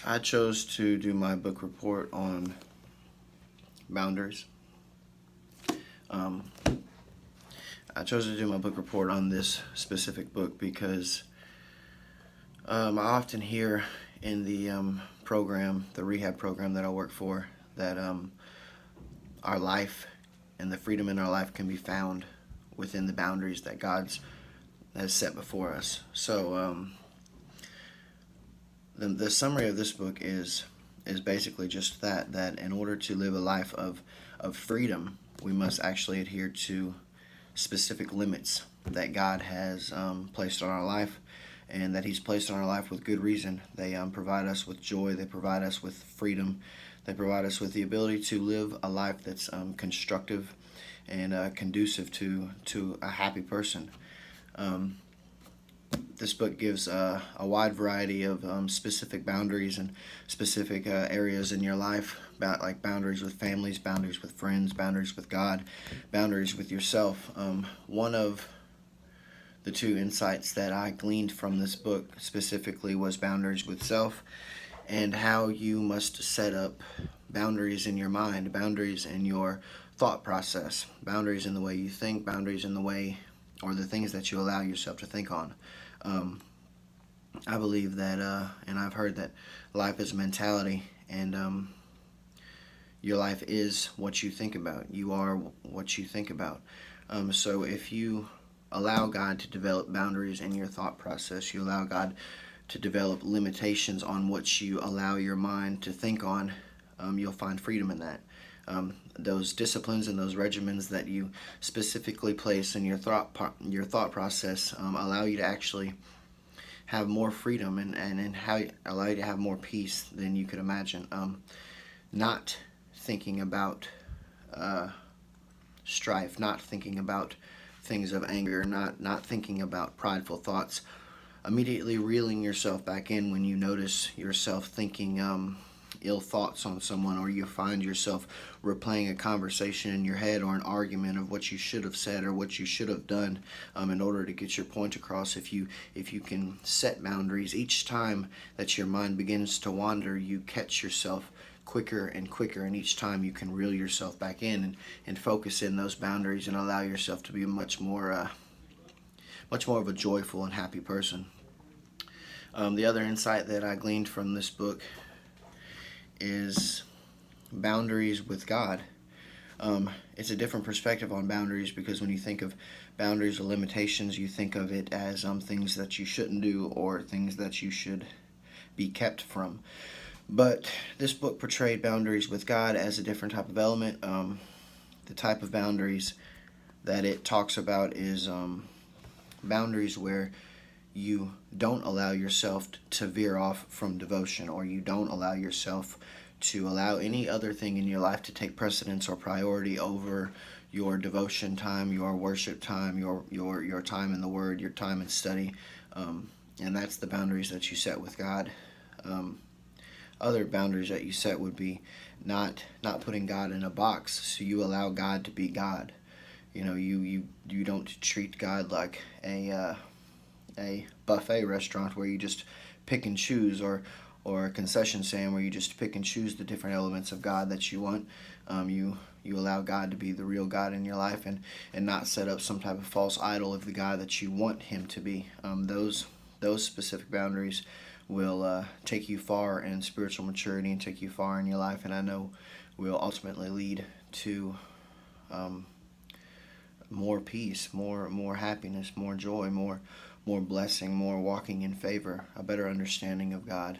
I chose to do my book report on boundaries. Um, I chose to do my book report on this specific book because I often hear in the program, the rehab program that I work for, that our life and the freedom in our life can be found within the boundaries that God's has set before us. So the summary of this book is basically just that in order to live a life of freedom, we must actually adhere to specific limits that God has placed on our life, and that He's placed on our life with good reason. They provide us with joy. They provide us with freedom. They provide us with the ability to live a life that's constructive and conducive to a happy person. This book gives a wide variety of specific boundaries and specific areas in your life, about like boundaries with families, boundaries with friends, boundaries with God, boundaries with yourself. One of the two insights that I gleaned from this book specifically was boundaries with self, and how you must set up boundaries in your mind, boundaries in your thought process, boundaries in the way you think, boundaries in the way or the things that you allow yourself to think on. I believe that, and I've heard that life is a mentality, and your life is what you think about. You are what you think about. So if you allow God to develop boundaries in your thought process, you allow God to develop limitations on what you allow your mind to think on, you'll find freedom in that. Those disciplines and those regimens that you specifically place in your thought process allow you to actually have more freedom and allow you to have more peace than you could imagine. Not thinking about strife, not thinking about things of anger, not thinking about prideful thoughts. Immediately reeling yourself back in when you notice yourself thinking ill thoughts on someone, or you find yourself replaying a conversation in your head or an argument of what you should have said or what you should have done in order to get your point across. If you can set boundaries, each time that your mind begins to wander, you catch yourself quicker and quicker, and each time you can reel yourself back in and focus in those boundaries and allow yourself to be much more of a joyful and happy person. The other insight that I gleaned from this book is boundaries with God. It's a different perspective on boundaries, because when you think of boundaries or limitations, you think of it as things that you shouldn't do or things that you should be kept from. But this book portrayed boundaries with God as a different type of element. The type of boundaries that it talks about is boundaries where you don't allow yourself to veer off from devotion, or you don't allow yourself to allow any other thing in your life to take precedence or priority over your devotion time, your worship time, your time in the Word, your time in study. And that's the boundaries that you set with God. Other boundaries that you set would be not putting God in a box, so you allow God to be God. You don't treat God like a buffet restaurant where you just pick and choose, or a concession stand where you just pick and choose the different elements of God that you want. You allow God to be the real God in your life, and not set up some type of false idol of the God that you want Him to be. Those specific boundaries will take you far in spiritual maturity and take you far in your life, and I know will ultimately lead to more peace, more happiness, more joy, more blessing, more walking in favor, a better understanding of God.